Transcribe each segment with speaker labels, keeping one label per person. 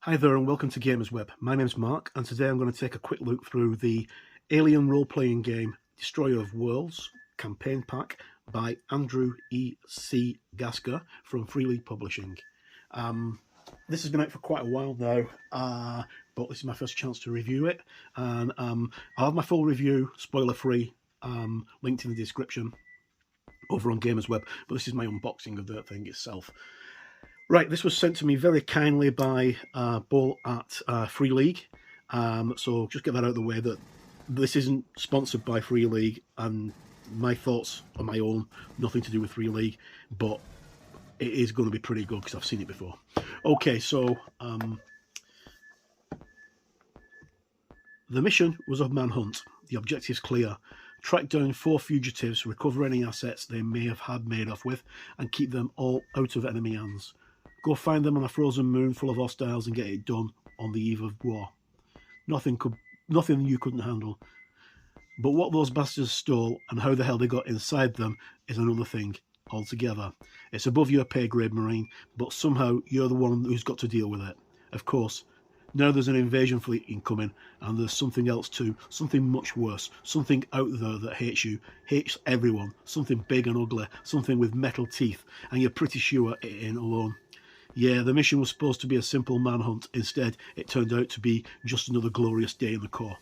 Speaker 1: Hi there and welcome to Gamers Web. My name's Mark and today I'm going to take a quick look through the Alien Role-Playing Game Destroyer of Worlds campaign pack by Andrew E.C. Gasker from Leauge Publishing. This has been out for quite a while now, but this is my first chance to review it, and I'll have my full review, spoiler-free, linked in the description over on Gamers Web, but this is my unboxing of the thing itself. Right, this was sent to me very kindly by Bull at Leauge. So just get that out of the way that this isn't sponsored by Leauge, and my thoughts are my own, nothing to do with Leauge, but it is going to be pretty good because I've seen it before. Okay, so the mission was a manhunt. The objective's clear. Track down 4 fugitives, recover any assets they may have had made off with, and keep them all out of enemy hands. Go find them on a frozen moon full of hostiles and get it done on the eve of war. Nothing you couldn't handle. But what those bastards stole and how the hell they got inside them is another thing altogether. It's above your pay grade, Marine, but somehow you're the one who's got to deal with it. Of course, now there's an invasion fleet incoming, and there's something else too, something much worse, something out there that hates you, hates everyone, something big and ugly, something with metal teeth, and you're pretty sure it ain't alone. Yeah, the mission was supposed to be a simple manhunt. Instead, it turned out to be just another glorious day in the Corps.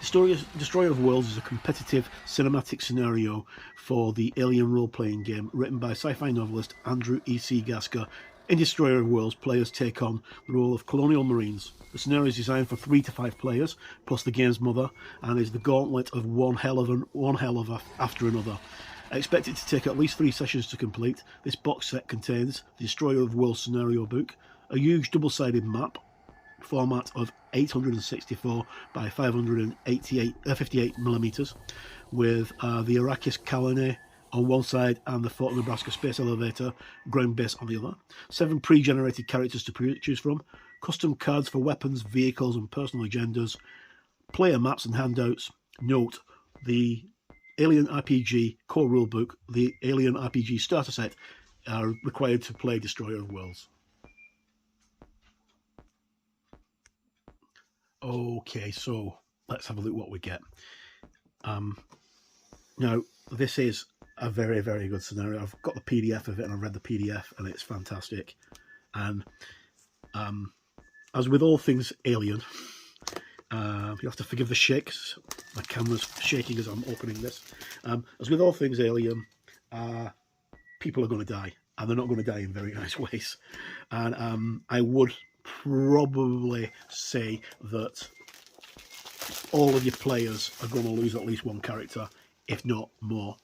Speaker 1: Destroyer of Worlds is a competitive cinematic scenario for the Alien role-playing game written by sci-fi novelist Andrew E.C. Gasker. In Destroyer of Worlds, players take on the role of Colonial Marines. The scenario is designed for 3 to 5 players, plus the game's mother, and is the gauntlet of one hell of after another. I expect it to take at least 3 sessions to complete. This box set contains the Destroyer of Worlds scenario book, a huge double-sided map, format of 864 by 58 millimeters, with the Arrakis colony on one side and the Fort Nebraska Space Elevator ground base on the other. 7 pre-generated characters to choose from, custom cards for weapons, vehicles, and personal agendas, player maps and handouts. Note, the Alien RPG core rulebook, the Alien RPG starter set are required to play Destroyer of Worlds. Okay, so let's have a look what we get. Now, this is a very, very good scenario. I've got the PDF of it and I've read the PDF and it's fantastic. And as with all things Alien, you have to forgive the shakes. My camera's shaking as I'm opening this. As with all things Alien, people are going to die, and they're not going to die in very nice ways. And I would probably say that all of your players are going to lose at least one character, if not more.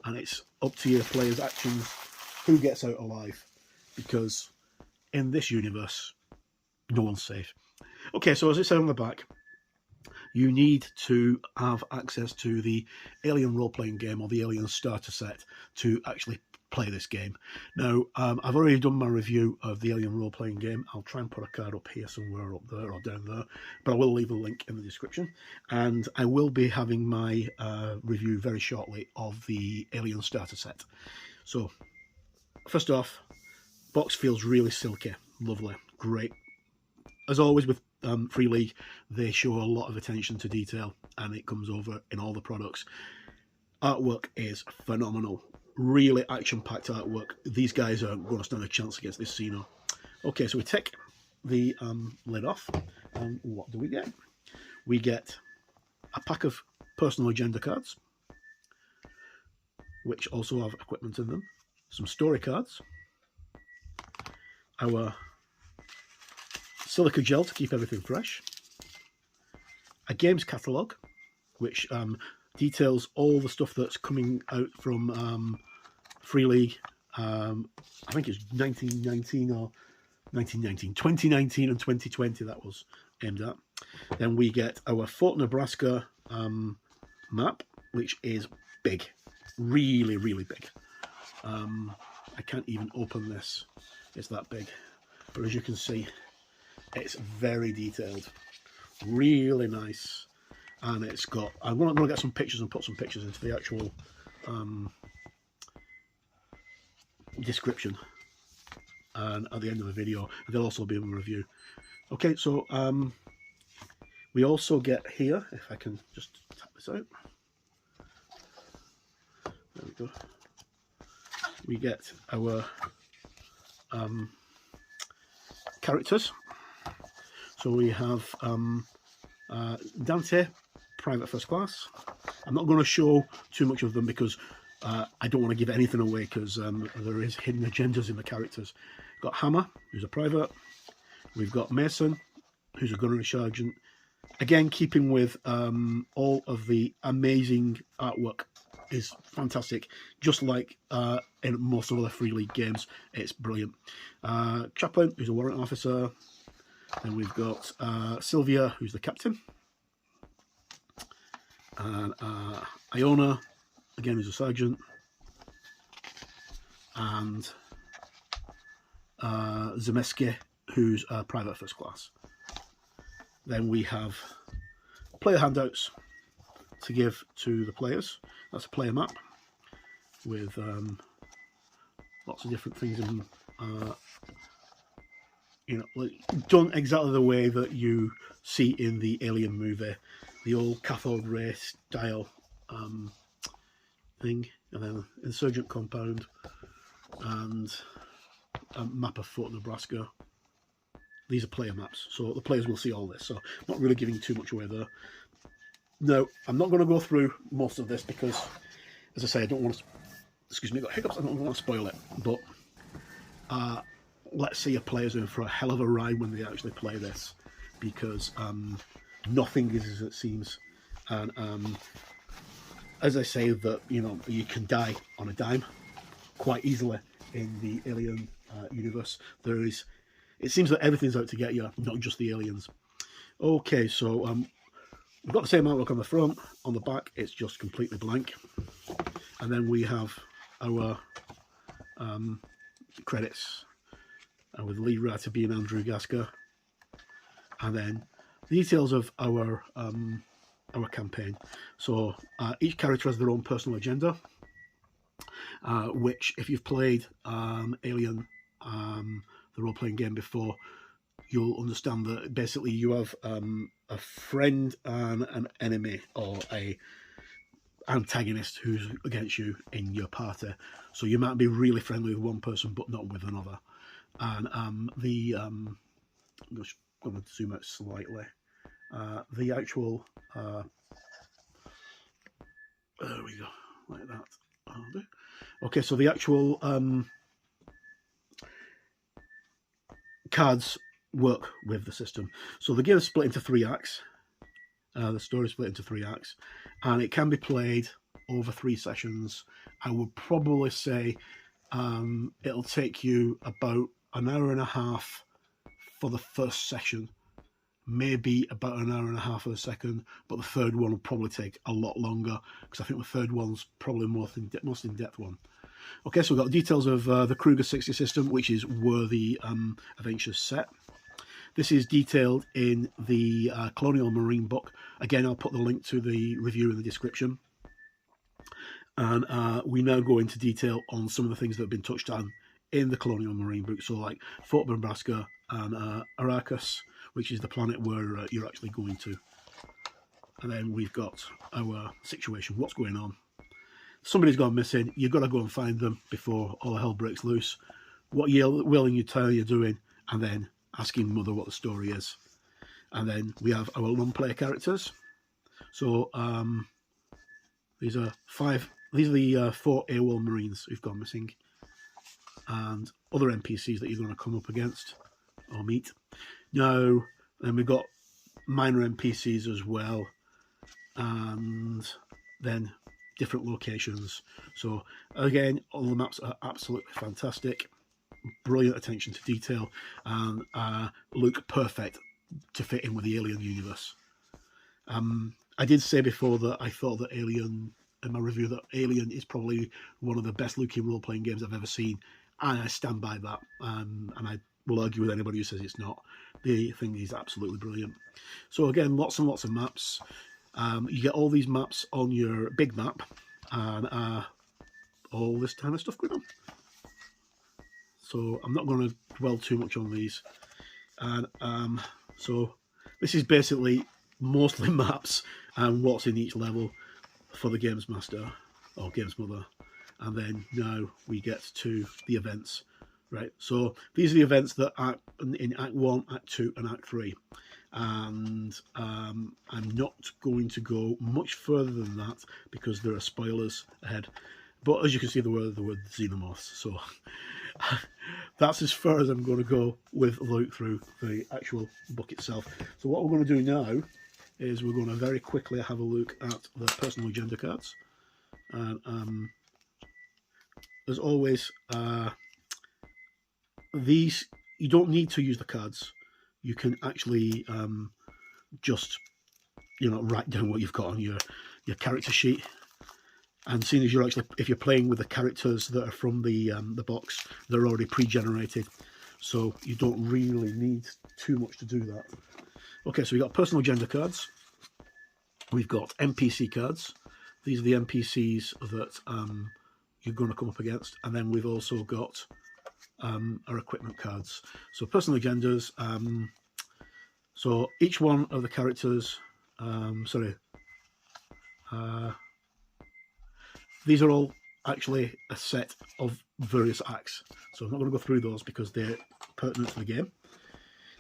Speaker 1: And it's up to your players' actions who gets out alive, because in this universe, no one's safe. Okay, so as it said on the back, you need to have access to the Alien role-playing game or the Alien starter set to actually play this game. Now, I've already done my review of the Alien role-playing game. I'll try and put a card up here somewhere, up there or down there, but I will leave a link in the description. And I will be having my review very shortly of the Alien starter set. So, first off, box feels really silky, lovely, great. As always with Leauge, they show a lot of attention to detail, and it comes over in all the products. Artwork is phenomenal, really action-packed artwork. These guys aren't going to stand a chance against this Xeno. Okay, so we take the lid off, and what do we get? We get a pack of personal agenda cards, which also have equipment in them, some story cards, our silica gel to keep everything fresh, a games catalogue which details all the stuff that's coming out from Leauge. I think it's 2019 and 2020 that was aimed at. Then we get our Fort Nebraska map, which is big, really, really big. I can't even open this, it's that big, but as you can see, it's very detailed, really nice, and it's got, I'm going to get some pictures and put some pictures into the actual description. and at the end of the video, there'll also be a review. Okay, so we also get here, if I can just tap this out. There we go. We get our characters. So we have Dante, Private First Class. I'm not going to show too much of them because I don't want to give anything away, because there is hidden agendas in the characters. We've got Hammer, who's a private. We've got Mason, who's a gunnery sergeant. Again, keeping with all of the amazing artwork, is fantastic. Just like in most of other Free League games, it's brilliant. Chaplain, who's a warrant officer. Then we've got Sylvia, who's the captain. And Iona, again, who's a sergeant. And Zemeski, who's a private first class. Then we have player handouts to give to the players. That's a player map with lots of different things in, done exactly the way that you see in the Alien movie, the old cathode ray style thing, and then insurgent compound and a map of Fort Nebraska. These are player maps, so the players will see all this, so I'm not really giving too much away there. No, I'm not going to go through most of this because, as I say, I don't want to, excuse me, got hiccups, I don't want to spoil it, but let's see your players in for a hell of a ride when they actually play this, because nothing is as it seems, and as I say, that you can die on a dime quite easily in the Alien universe. It seems that everything's out to get you, not just the aliens. Okay, so we've got the same artwork on the front. On the back, it's just completely blank. And then we have our credits with the lead writer being Andrew Gasker. And then the details of our campaign. So each character has their own personal agenda, which, if you've played Alien the role-playing game before, you'll understand that basically you have a friend and an enemy, or a antagonist who's against you in your party. So you might be really friendly with one person but not with another. And I'm just going to zoom out slightly. The actual there we go, like that. Okay, so the actual cards work with the system. So the game is split into 3 acts. The story is split into 3 acts, and it can be played over 3 sessions. I would probably say it'll take you about an hour and a half for the first session, maybe about an hour and a half for the second, but the third one will probably take a lot longer, because I think the third one's probably the most in-depth one. Okay, so we've got details of the Kruger 60 system, which is where the adventure's set. This is detailed in the Colonial Marine book. Again, I'll put the link to the review in the description. And we now go into detail on some of the things that have been touched on in the Colonial Marine book. So like Fort Nebraska and Arrakis, which is the planet where you're actually going to. And then we've got our situation, what's going on. Somebody's gone missing, you've got to go and find them before all hell breaks loose. What will you tell you're doing, and then asking Mother what the story is. And then we have our non-player characters. So these are the 4 AWOL Marines who've gone missing, and other NPCs that you're going to come up against or meet. Now, then we've got minor NPCs as well, and then different locations. So again, all the maps are absolutely fantastic, brilliant attention to detail, and look perfect to fit in with the Alien universe. I did say before that I thought that Alien, in my review, that Alien is probably one of the best looking role-playing games I've ever seen, and I stand by that, and I will argue with anybody who says it's not. The thing is absolutely brilliant. So again, lots and lots of maps. You get all these maps on your big map, and all this kind of stuff going on. so I'm not going to dwell too much on these. And so this is basically mostly maps and what's in each level for the Games Master or Games Mother. And then now we get to the events, right? So these are the events that are in Act 1, Act 2 and Act 3. And I'm not going to go much further than that because there are spoilers ahead. But as you can see, the word xenomorphs. So that's as far as I'm going to go with a look through the actual book itself. So what we're going to do now is we're going to very quickly have a look at the personal agenda cards. And as always, these, you don't need to use the cards. You can actually just, write down what you've got on your character sheet. And seeing as you're actually, if you're playing with the characters that are from the box, they're already pre-generated, so you don't really need too much to do that. Okay, so we've got personal agenda cards. We've got NPC cards. These are the NPCs that you're going to come up against. And then we've also got our equipment cards. So personal agendas. So each one of the characters, these are all actually a set of various acts. So I'm not going to go through those because they're pertinent to the game.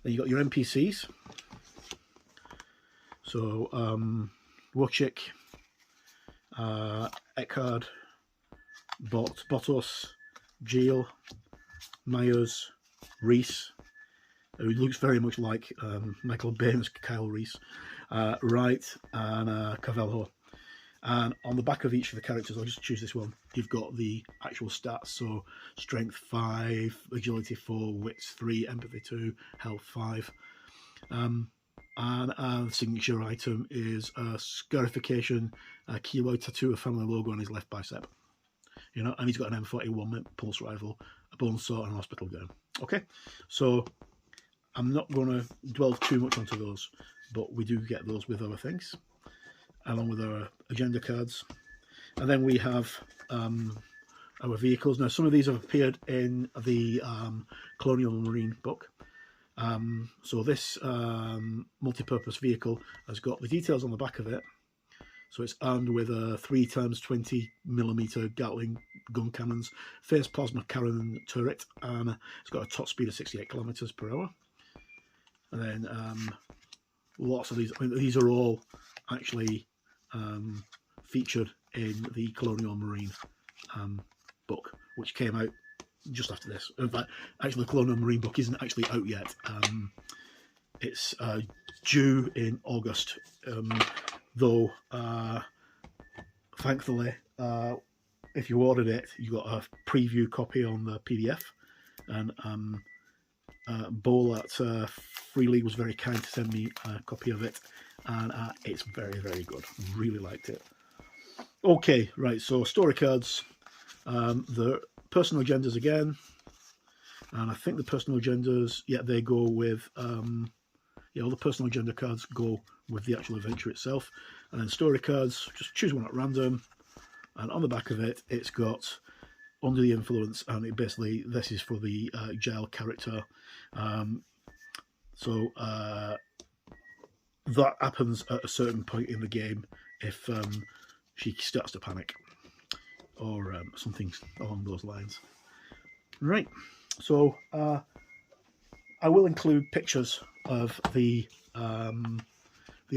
Speaker 1: Then you've got your NPCs. So Wojcik, Eckhard, Botos, Jill, Myers, Reese, who looks very much like Michael Baine's Kyle Reese, Wright, and Cavelho. And on the back of each of the characters, I'll just choose this one, you've got the actual stats. So strength 5, agility 4, wits 3, empathy 2, health 5. And the signature item is a scarification, a keloid tattoo, a family logo on his left bicep. And he's got an M41 pulse rifle, a bone saw, and a hospital gown. Okay, so I'm not going to dwell too much onto those, but we do get those with other things, along with our agenda cards. And then we have our vehicles. Now, some of these have appeared in the Colonial Marine book. So this multi-purpose vehicle has got the details on the back of it. So it's armed with a 3x20mm Gatling gun cannons, phased plasma cannon turret, and it's got a top speed of 68 kilometers per hour. And then lots of these. I mean, these are all actually featured in the Colonial Marine book, which came out just after this. In fact, actually, the Colonial Marine book isn't actually out yet. It's due in August, though thankfully, if you ordered it, you got a preview copy on the PDF. And Bol at Free League was very kind to send me a copy of it, and it's very, very good. Really liked it. Okay, right, so story cards. The personal agendas again, and I think the personal agendas, they go with all the personal agenda cards go with the actual adventure itself. And then story cards, just choose one at random, and on the back of it, it's got Under the Influence, and it basically, this is for the jail character. So that happens at a certain point in the game if she starts to panic, or something along those lines. Right, so I will include pictures of the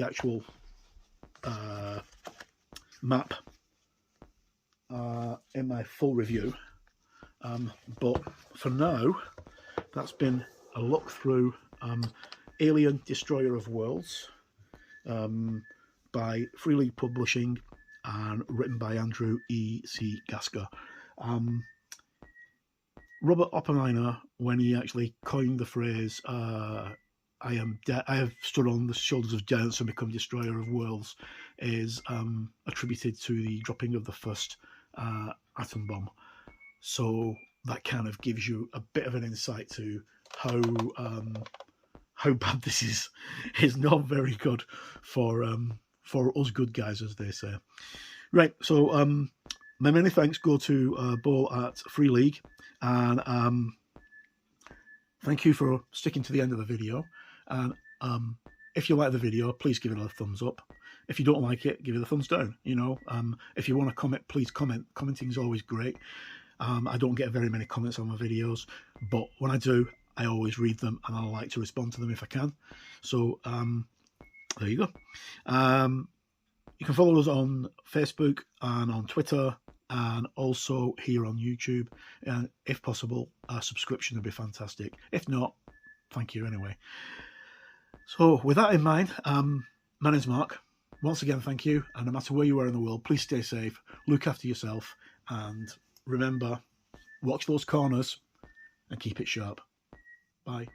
Speaker 1: actual map in my full review, but for now, that's been a look through Alien Destroyer of Worlds by Free League Publishing and written by Andrew E.C. Gasker. Robert Oppenheimer, when he actually coined the phrase I have stood on the shoulders of giants and become destroyer of worlds, is attributed to the dropping of the first atom bomb. So that kind of gives you a bit of an insight to how bad this is. It's not very good for us good guys, as they say. Right, so my many thanks go to Bol at Free League, and thank you for sticking to the end of the video. And if you like the video, please give it a thumbs up. If you don't like it, give it a thumbs down. You know, if you want to comment, please comment. Commenting is always great. I don't get very many comments on my videos, but when I do, I always read them and I like to respond to them if I can. So there you go. You can follow us on Facebook and on Twitter, and also here on YouTube. And if possible, a subscription would be fantastic. If not, thank you anyway. So with that in mind, my name's Mark. Once again, thank you. And no matter where you are in the world, please stay safe, look after yourself, and remember, watch those corners and keep it sharp. Bye.